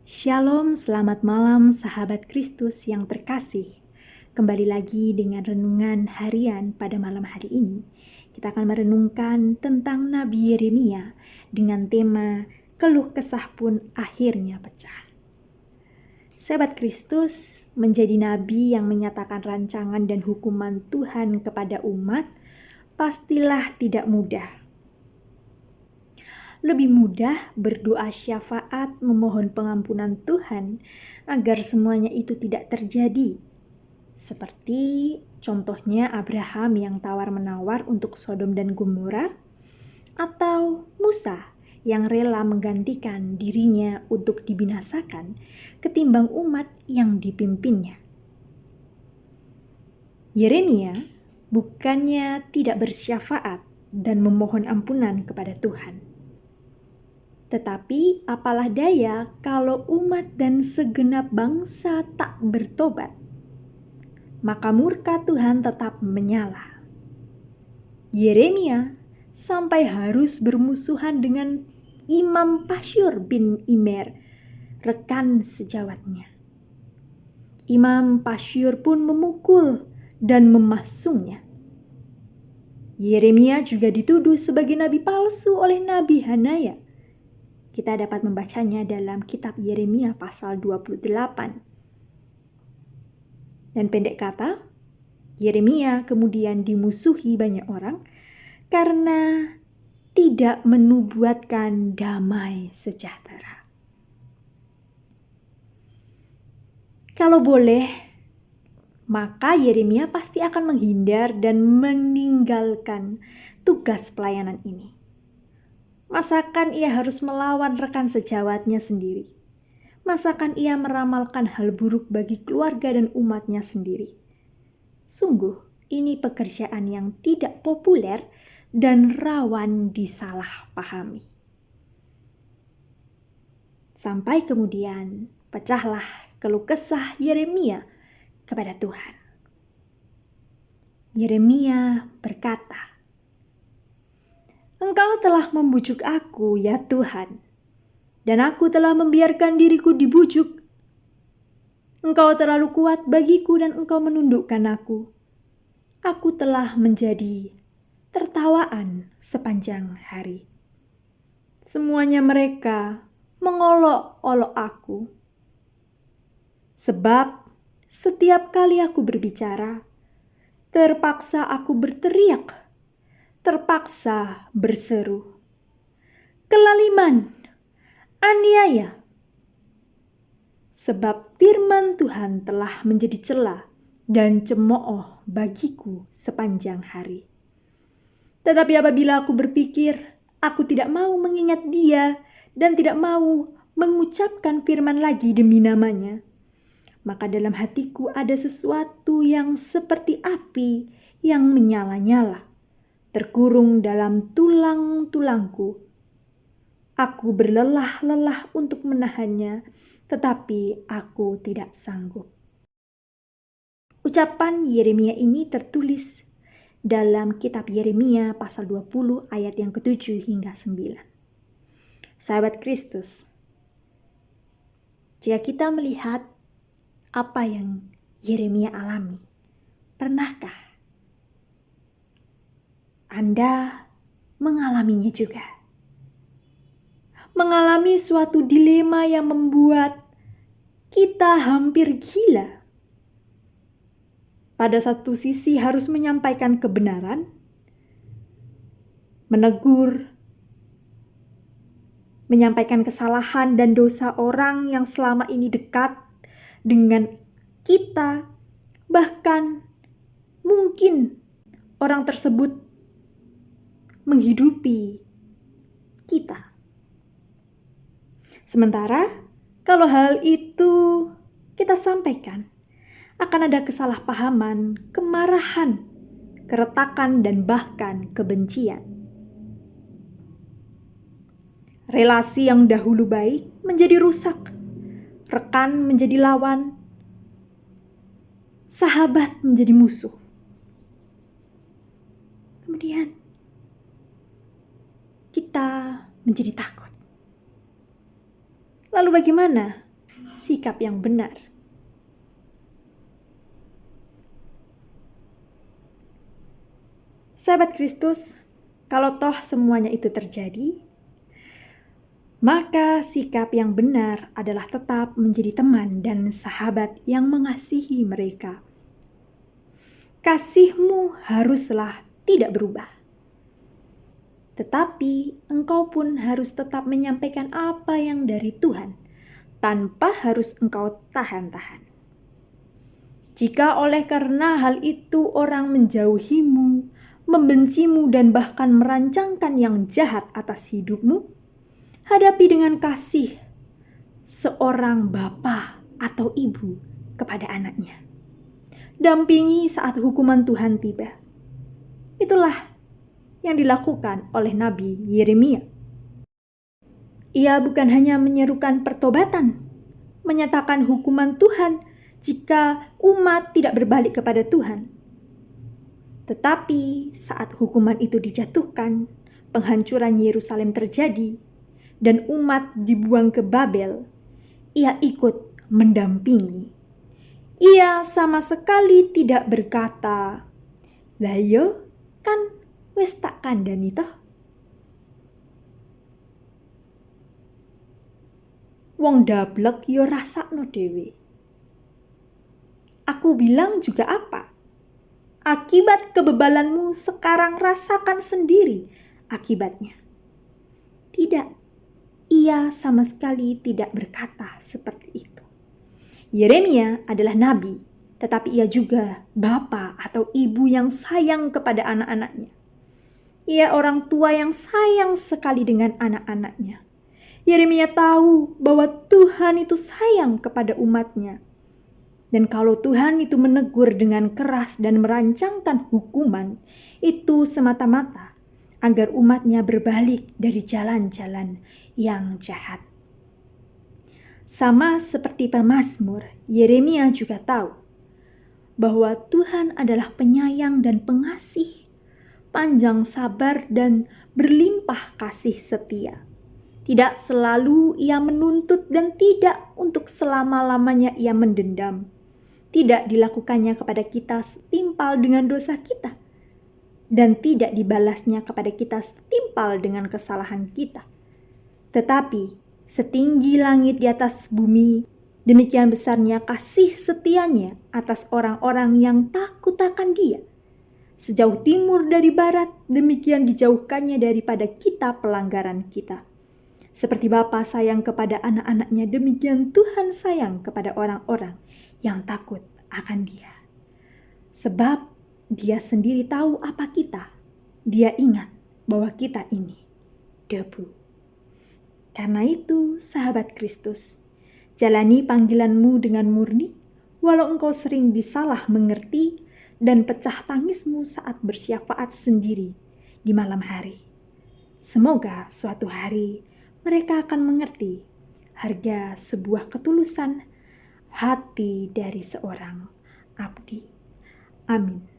Shalom, selamat malam sahabat Kristus yang terkasih. Kembali lagi dengan renungan harian pada malam hari ini. Kita akan merenungkan tentang Nabi Yeremia dengan tema keluh kesah pun akhirnya pecah. Sahabat Kristus, menjadi nabi yang menyatakan rancangan dan hukuman Tuhan kepada umat pastilah tidak mudah. Lebih mudah berdoa syafaat memohon pengampunan Tuhan agar semuanya itu tidak terjadi. Seperti contohnya Abraham yang tawar-menawar untuk Sodom dan Gomora, atau Musa yang rela menggantikan dirinya untuk dibinasakan ketimbang umat yang dipimpinnya. Yeremia bukannya tidak bersyafaat dan memohon ampunan kepada Tuhan. Tetapi apalah daya kalau umat dan segenap bangsa tak bertobat, maka murka Tuhan tetap menyala. Yeremia sampai harus bermusuhan dengan Imam Pasyur bin Immer, rekan sejawatnya. Imam Pasyur pun memukul dan memasungnya. Yeremia juga dituduh sebagai nabi palsu oleh Nabi Hanaya. Kita dapat membacanya dalam kitab Yeremia pasal 28. Dan pendek kata, Yeremia kemudian dimusuhi banyak orang karena tidak menubuatkan damai sejahtera. Kalau boleh, maka Yeremia pasti akan menghindar dan meninggalkan tugas pelayanan ini. Masakan ia harus melawan rekan sejawatnya sendiri? Masakan ia meramalkan hal buruk bagi keluarga dan umatnya sendiri? Sungguh, ini pekerjaan yang tidak populer dan rawan disalahpahami. Sampai kemudian pecahlah keluh kesah Yeremia kepada Tuhan. Yeremia berkata, "Engkau telah membujuk aku, ya Tuhan, dan aku telah membiarkan diriku dibujuk. Engkau terlalu kuat bagiku dan engkau menundukkan aku. Aku telah menjadi tertawaan sepanjang hari. Semuanya mereka mengolok-olok aku. Sebab setiap kali aku berbicara, terpaksa aku berteriak, terpaksa berseru. Kelaliman, aniaya. Sebab firman Tuhan telah menjadi celah dan cemooh bagiku sepanjang hari. Tetapi apabila aku berpikir, aku tidak mau mengingat dia dan tidak mau mengucapkan firman lagi demi namanya, maka dalam hatiku ada sesuatu yang seperti api yang menyala-nyala, terkurung dalam tulang-tulangku. Aku berlelah-lelah untuk menahannya, tetapi aku tidak sanggup." Ucapan Yeremia ini tertulis dalam kitab Yeremia pasal 20 ayat yang ke-7 hingga 9. Sahabat Kristus, jika kita melihat apa yang Yeremia alami, pernahkah Anda mengalaminya juga? Mengalami suatu dilema yang membuat kita hampir gila. Pada satu sisi harus menyampaikan kebenaran, menegur, menyampaikan kesalahan dan dosa orang yang selama ini dekat dengan kita, bahkan mungkin orang tersebut menghidupi kita. Sementara kalau hal itu kita sampaikan, akan ada kesalahpahaman, kemarahan, keretakan, dan bahkan kebencian. Relasi yang dahulu baik menjadi rusak, rekan menjadi lawan, sahabat menjadi musuh. Kemudian kita menjadi takut. Lalu bagaimana sikap yang benar. Sahabat Kristus, kalau toh semuanya itu terjadi, maka sikap yang benar adalah tetap menjadi teman dan sahabat yang mengasihi mereka. Kasihmu haruslah tidak berubah. Tetapi engkau pun harus tetap menyampaikan apa yang dari Tuhan, tanpa harus engkau tahan-tahan. Jika oleh karena hal itu orang menjauhimu, membencimu, dan bahkan merancangkan yang jahat atas hidupmu, hadapi dengan kasih seorang bapa atau ibu kepada anaknya. Dampingi saat hukuman Tuhan tiba. Itulah yang dilakukan oleh Nabi Yeremia. Ia bukan hanya menyerukan pertobatan, menyatakan hukuman Tuhan jika umat tidak berbalik kepada Tuhan. Tetapi saat hukuman itu dijatuhkan, penghancuran Yerusalem terjadi, dan umat dibuang ke Babel, ia ikut mendampingi. Ia sama sekali tidak berkata, "Lah yo, kan wis tak kandhani toh." Wong dablek yo rasakno dhewe. Aku bilang juga apa? Akibat kebebalanmu sekarang rasakan sendiri akibatnya. Tidak. Ia sama sekali tidak berkata seperti itu. Yeremia adalah nabi, tetapi ia juga bapa atau ibu yang sayang kepada anak-anaknya. Ia orang tua yang sayang sekali dengan anak-anaknya. Yeremia tahu bahwa Tuhan itu sayang kepada umatnya. Dan kalau Tuhan itu menegur dengan keras dan merancangkan hukuman, itu semata-mata agar umatnya berbalik dari jalan-jalan yang jahat. Sama seperti pemazmur, Yeremia juga tahu bahwa Tuhan adalah penyayang dan pengasih, panjang sabar dan berlimpah kasih setia. Tidak selalu ia menuntut dan tidak untuk selama-lamanya ia mendendam. Tidak dilakukannya kepada kita setimpal dengan dosa kita, dan tidak dibalasnya kepada kita setimpal dengan kesalahan kita. Tetapi setinggi langit di atas bumi, demikian besarnya kasih setianya atas orang-orang yang takut akan Dia. Sejauh timur dari barat, demikian dijauhkannya daripada kita pelanggaran kita. Seperti Bapa sayang kepada anak-anaknya, demikian Tuhan sayang kepada orang-orang yang takut akan Dia. Sebab Dia sendiri tahu apa kita. Dia ingat bahwa kita ini debu. Karena itu, sahabat Kristus, jalani panggilanmu dengan murni, walau engkau sering disalah mengerti dan pecah tangismu saat bersyafaat sendiri di malam hari. Semoga suatu hari mereka akan mengerti harga sebuah ketulusan hati dari seorang abdi. Amin.